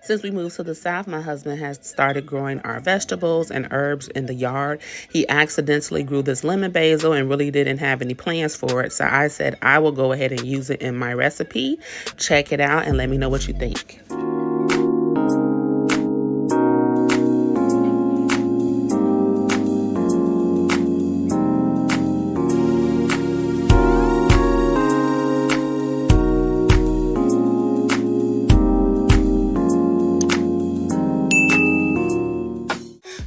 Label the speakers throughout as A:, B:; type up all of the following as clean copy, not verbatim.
A: Since we moved to the South, my husband has started growing our vegetables and herbs in the yard. He accidentally grew this lemon basil and really didn't have any plans for it. So I said I will go ahead and use it in my recipe. Check it out and let me know what you think.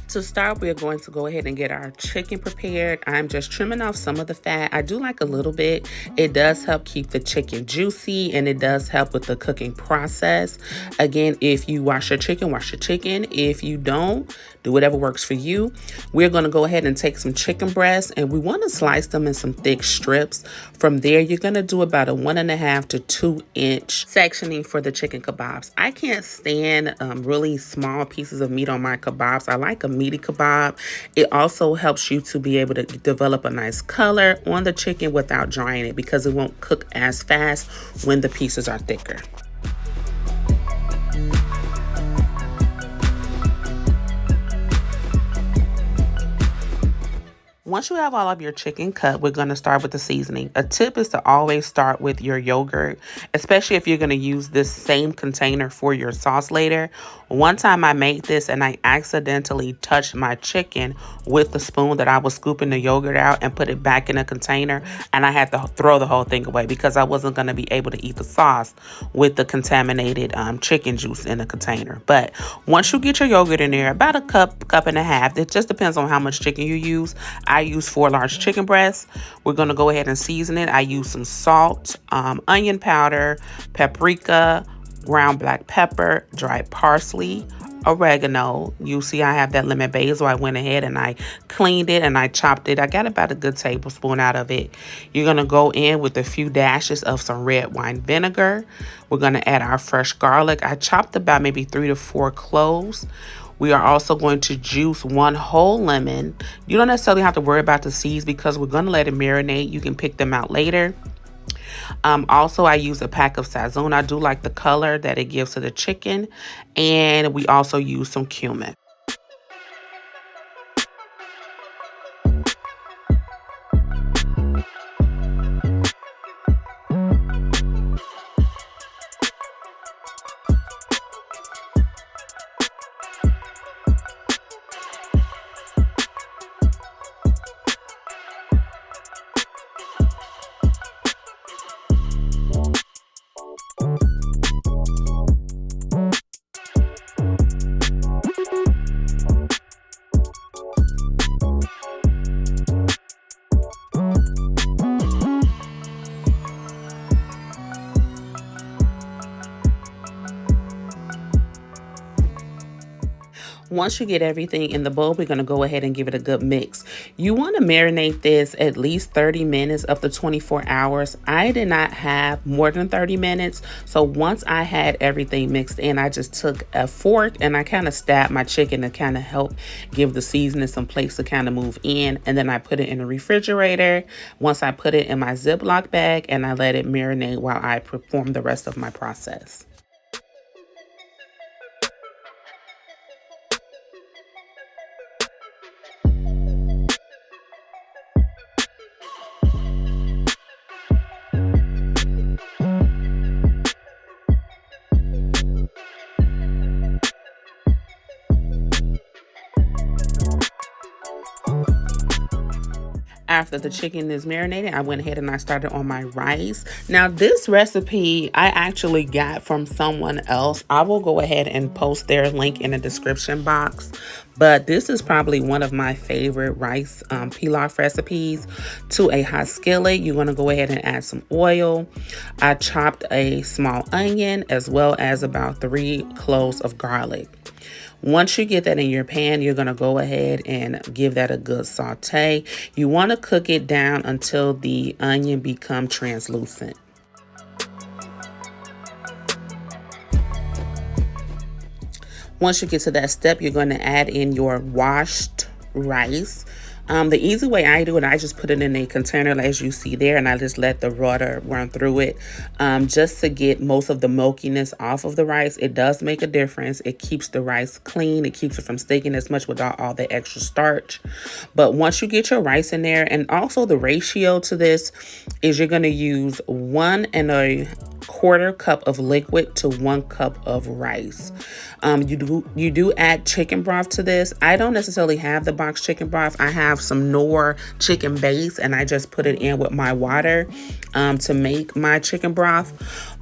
A: To start, we're going to go ahead and get our chicken prepared. I'm just trimming off some of the fat. I do like a little bit. It does help keep the chicken juicy, and it does help with the cooking process. Again, if you wash your chicken, wash your chicken. If you don't, do whatever works for you. We're going to go ahead and take some chicken breasts, and we want to slice them in some thick strips. From there, you're going to do about a 1.5 to 2 inch sectioning for the chicken kebabs. I can't stand really small pieces of meat on my kebabs. I like a meaty kebab. It also helps you to be able to develop a nice color on the chicken without drying it, because it won't cook as fast when the pieces are thicker. Once you have all of your chicken cut, we're going to start with the seasoning. A tip is to always start with your yogurt, especially if you're going to use this same container for your sauce later. One time I made this and I accidentally touched my chicken with the spoon that I was scooping the yogurt out and put it back in a container, and I had to throw the whole thing away because I wasn't going to be able to eat the sauce with the contaminated chicken juice in the container. But once you get your yogurt in there, about a cup and a half, it just depends on how much chicken you use. I use 4 large chicken breasts. We're going to go ahead and season it. I use some salt, onion powder, paprika, ground black pepper, dried parsley, oregano. You see I have that lemon basil. I went ahead and I cleaned it and I chopped it. I got about a good tablespoon out of it. You're going to go in with a few dashes of some red wine vinegar. We're going to add our fresh garlic. I chopped about maybe 3 to 4 cloves. We are also going to juice 1 whole lemon. You don't necessarily have to worry about the seeds because we're going to let it marinate. You can pick them out later. Also, I use a pack of Sazon. I do like the color that it gives to the chicken. And we also use some cumin. Once you get everything in the bowl, we're going to go ahead and give it a good mix. You want to marinate this at least 30 minutes up to 24 hours. I did not have more than 30 minutes. So once I had everything mixed in, I just took a fork and I kind of stabbed my chicken to kind of help give the seasoning some place to kind of move in. And then I put it in the refrigerator. Once I put it in my Ziploc bag and I let it marinate while I perform the rest of my process. After the chicken is marinated, I went ahead and I started on my rice. Now, this recipe I actually got from someone else. I will go ahead and post their link in the description box. But this is probably one of my favorite rice pilaf recipes. To a hot skillet, you're going to go ahead and add some oil. I chopped a small onion as well as about 3 cloves of garlic. Once you get that in your pan, you're going to go ahead and give that a good saute. You want to cook it down until the onion becomes translucent. Once you get to that step, you're going to add in your washed rice. The easy way I do it, I just put it in a container as you see there, and I just let the water run through it just to get most of the milkiness off of the rice. It does make a difference. It keeps the rice clean. It keeps it from sticking as much without all the extra starch. But once you get your rice in there, and also the ratio to this is you're going to use 1¼ cup of liquid to 1 cup of rice. You do add chicken broth to this. I don't necessarily have the box chicken broth. I have some Knorr chicken base, and I just put it in with my water to make my chicken broth.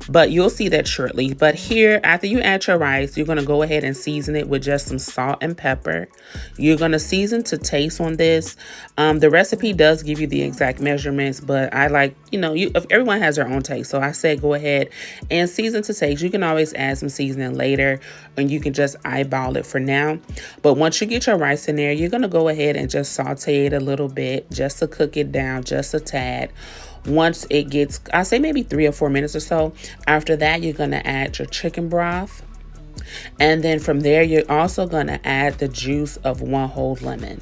A: But you'll see that shortly. But here, after you add your rice, you're going to go ahead and season it with just some salt and pepper. You're going to season to taste on this. The recipe does give you the exact measurements, but I like, everyone has their own taste. So I said go ahead and season to taste. You can always add some seasoning later, and you can just eyeball it for now. But once you get your rice in there, you're going to go ahead and just saute it a little bit just to cook it down just a tad. Once it gets, I say maybe 3 or 4 minutes or so. After that, you're going to add your chicken broth. And then from there, you're also going to add the juice of 1 whole lemon.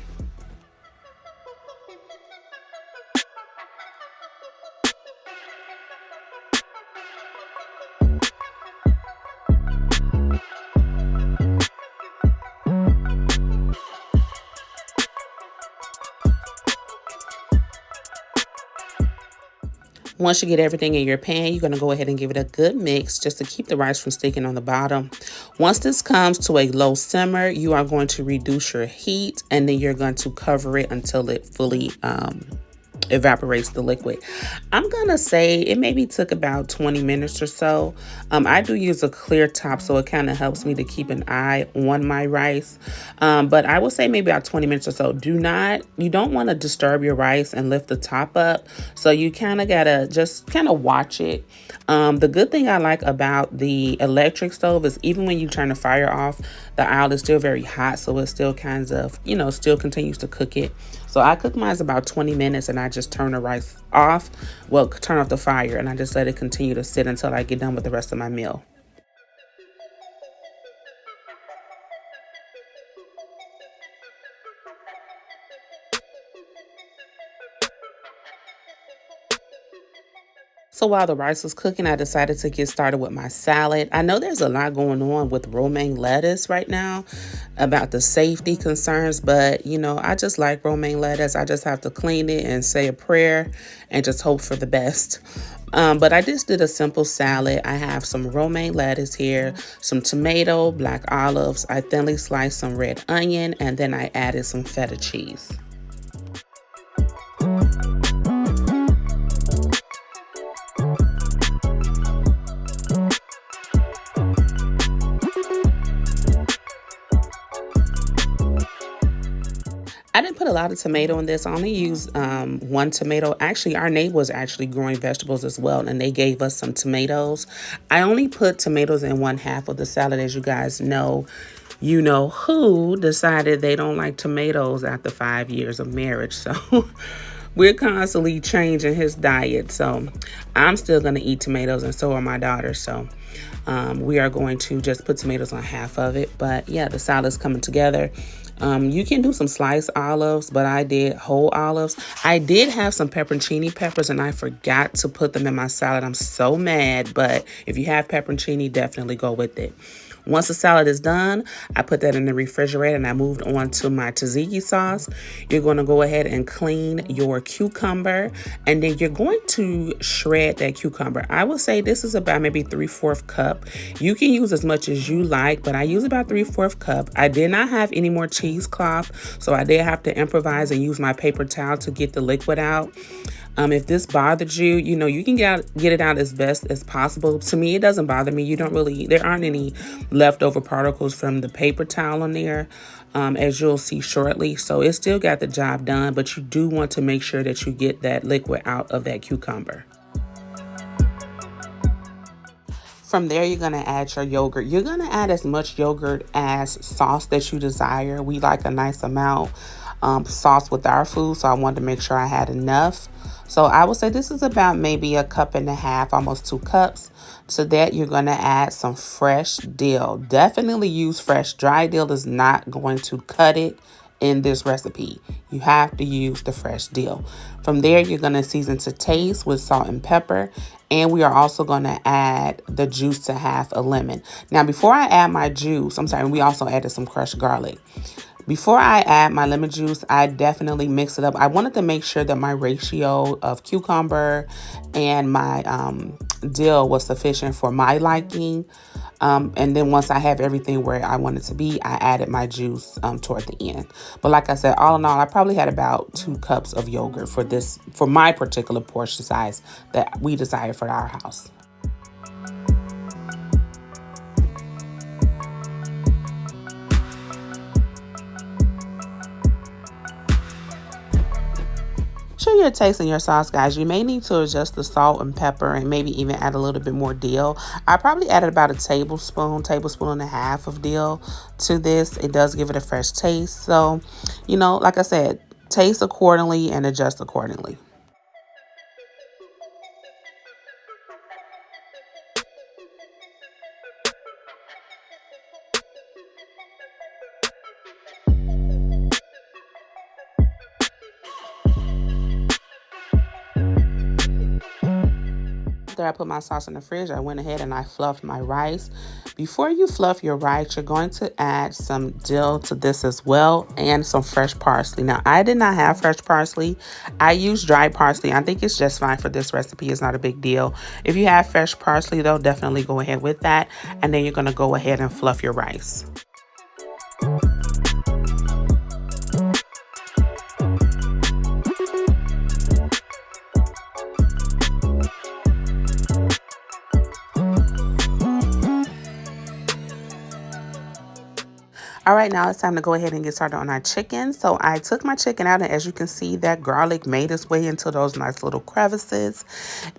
A: Once you get everything in your pan, you're going to go ahead and give it a good mix just to keep the rice from sticking on the bottom. Once this comes to a low simmer, you are going to reduce your heat, and then you're going to cover it until it fully evaporates the liquid. I'm gonna say it maybe took about 20 minutes or so. I do use a clear top, so it kind of helps me to keep an eye on my rice. But I will say maybe about 20 minutes or so. You don't want to disturb your rice and lift the top up, so you kind of gotta just kind of watch it. The good thing I like about the electric stove is even when you turn the fire off, the aisle is still very hot, so it still kinds of, still continues to cook it. So I cook mine about 20 minutes, and I just turn the rice off, turn off the fire, and I just let it continue to sit until I get done with the rest of my meal. So while the rice was cooking, I decided to get started with my salad. I know there's a lot going on with romaine lettuce right now about the safety concerns, but I just like romaine lettuce. I just have to clean it and say a prayer and just hope for the best. But I just did a simple salad. I have some romaine lettuce here, some tomato, black olives. I thinly sliced some red onion, and then I added some feta cheese. I didn't put a lot of tomato in this. I only used 1 tomato. Actually, our neighbor was actually growing vegetables as well, and they gave us some tomatoes. I only put tomatoes in 1/2 of the salad. As you guys know, who decided they don't like tomatoes after 5 years of marriage. So we're constantly changing his diet. So I'm still going to eat tomatoes, and so are my daughters. So we are going to just put tomatoes on 1/2 of it. But yeah, the salad's coming together. You can do some sliced olives, but I did whole olives. I did have some pepperoncini peppers, and I forgot to put them in my salad. I'm so mad, but if you have pepperoncini, definitely go with it. Once the salad is done, I put that in the refrigerator, and I moved on to my tzatziki sauce. You're going to go ahead and clean your cucumber, and then you're going to shred that cucumber. I will say this is about maybe 3/4 cup. You can use as much as you like, but I use about 3/4 cup. I did not have any more cheesecloth, so I did have to improvise and use my paper towel to get the liquid out. If this bothered you, you can get it out as best as possible. To me, it doesn't bother me. There aren't any leftover particles from the paper towel on there, as you'll see shortly. So it still got the job done, but you do want to make sure that you get that liquid out of that cucumber. From there, you're going to add your yogurt. You're going to add as much yogurt as sauce that you desire. We like a nice amount sauce with our food, so I wanted to make sure I had enough. So I would say this is about maybe 1.5 cups, almost 2 cups. To that, you're going to add some fresh dill. Definitely use fresh. Dry dill is not going to cut it in this recipe. You have to use the fresh dill. From there, you're going to season to taste with salt and pepper. And we are also going to add the juice to half a lemon. Now, before I add my juice, we also added some crushed garlic. Before I add my lemon juice, I definitely mix it up. I wanted to make sure that my ratio of cucumber and my dill was sufficient for my liking. And then once I have everything where I want it to be, I added my juice toward the end. But like I said, all in all, I probably had about 2 cups of yogurt for my particular portion size that we desired for our house. Sure you're tasting your sauce, guys. You may need to adjust the salt and pepper and maybe even add a little bit more dill. I probably added about a tablespoon and a half of dill to this. It does give it a fresh taste. So, like I said, taste accordingly and adjust accordingly. After I put my sauce in the fridge, I went ahead and I fluffed my rice. Before you fluff your rice, you're going to add some dill to this as well and some fresh parsley. Now, I did not have fresh parsley. I used dried parsley. I think it's just fine for this recipe. It's not a big deal. If you have fresh parsley, though, definitely go ahead with that. And then you're going to go ahead and fluff your rice. All right, now it's time to go ahead and get started on our chicken. So I took my chicken out, and as you can see, that garlic made its way into those nice little crevices.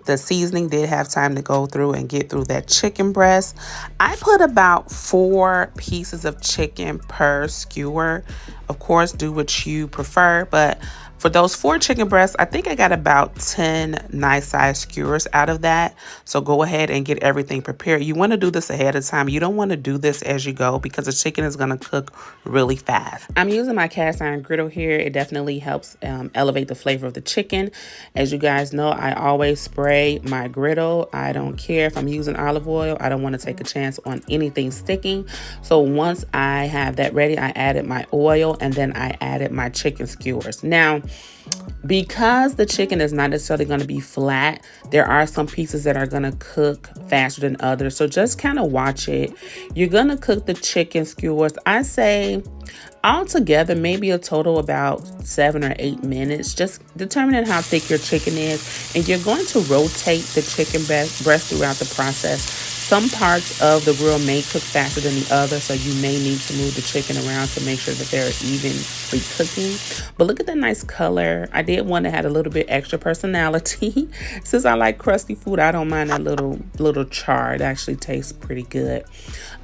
A: The seasoning did have time to go through and get through that chicken breast. I put about 4 pieces of chicken per skewer. Of course, do what you prefer, but for those 4 chicken breasts, I think I got about 10 nice size skewers out of that. So go ahead and get everything prepared. You want to do this ahead of time. You don't want to do this as you go because the chicken is going to cook really fast. I'm using my cast iron griddle here. It definitely helps elevate the flavor of the chicken. As you guys know, I always spray my griddle. I don't care if I'm using olive oil. I don't want to take a chance on anything sticking. So once I have that ready, I added my oil and then I added my chicken skewers. Now, because the chicken is not necessarily going to be flat, there are some pieces that are going to cook faster than others. So just kind of watch it. You're going to cook the chicken skewers, I say, altogether, maybe a total about 7 or 8 minutes, just determining how thick your chicken is. And you're going to rotate the chicken breast throughout the process. Some parts of the grill may cook faster than the other, so you may need to move the chicken around to make sure that they're evenly cooking. But look at that nice color. I did one that had a little bit extra personality. Since I like crusty food, I don't mind that little char. It actually tastes pretty good.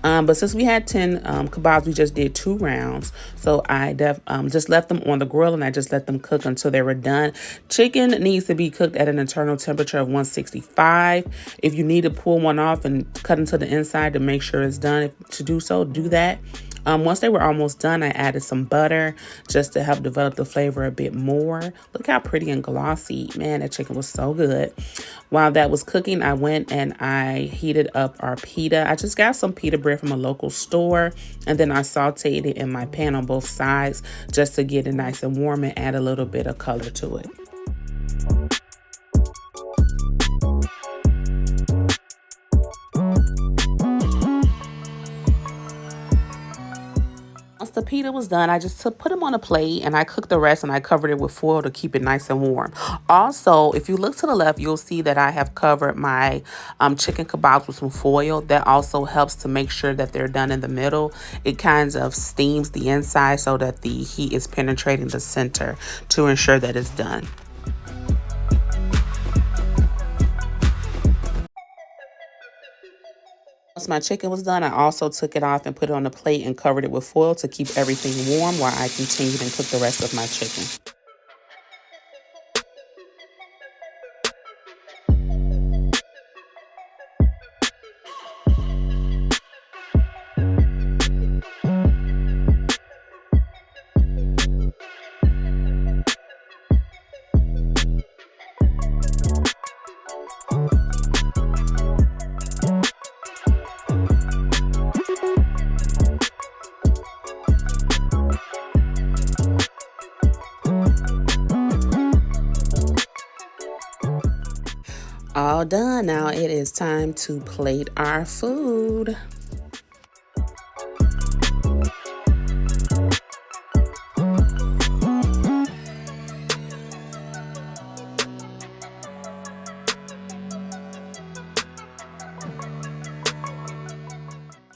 A: But since we had 10 kebabs, we just did 2 rounds. So I just left them on the grill and I just let them cook until they were done. Chicken needs to be cooked at an internal temperature of 165. If you need to pull one off and cut into the inside to make sure it's done, to do so, do that. Once they were almost done, I added some butter just to help develop the flavor a bit more. Look how pretty and glossy. Man, that chicken was so good. While that was cooking, I went and I heated up our pita. I just got some pita bread from a local store, and then I sauteed it in my pan on both sides just to get it nice and warm and add a little bit of color to it. Once the pita was done, I just put them on a plate and I cooked the rest and I covered it with foil to keep it nice and warm. Also, if you look to the left, you'll see that I have covered my chicken kebabs with some foil. That also helps to make sure that they're done in the middle. It kind of steams the inside so that the heat is penetrating the center to ensure that it's done. Once my chicken was done, I also took it off and put it on a plate and covered it with foil to keep everything warm while I continued and cooked the rest of my chicken. All done. Now it is time to plate our food.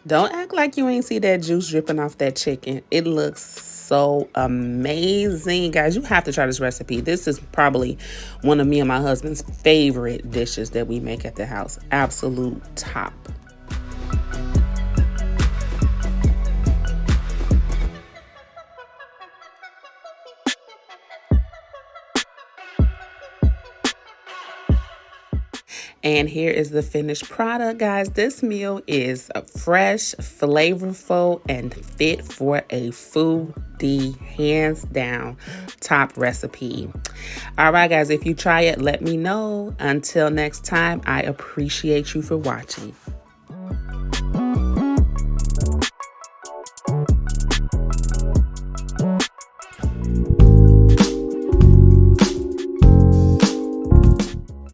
A: Don't act like you ain't see that juice dripping off that chicken. It looks so amazing. Guys, you have to try this recipe. This is probably one of me and my husband's favorite dishes that we make at the house. Absolute top. And here is the finished product, guys. This meal is fresh, flavorful, and fit for a foodie, hands down, top recipe. All right, guys, if you try it, let me know. Until next time, I appreciate you for watching.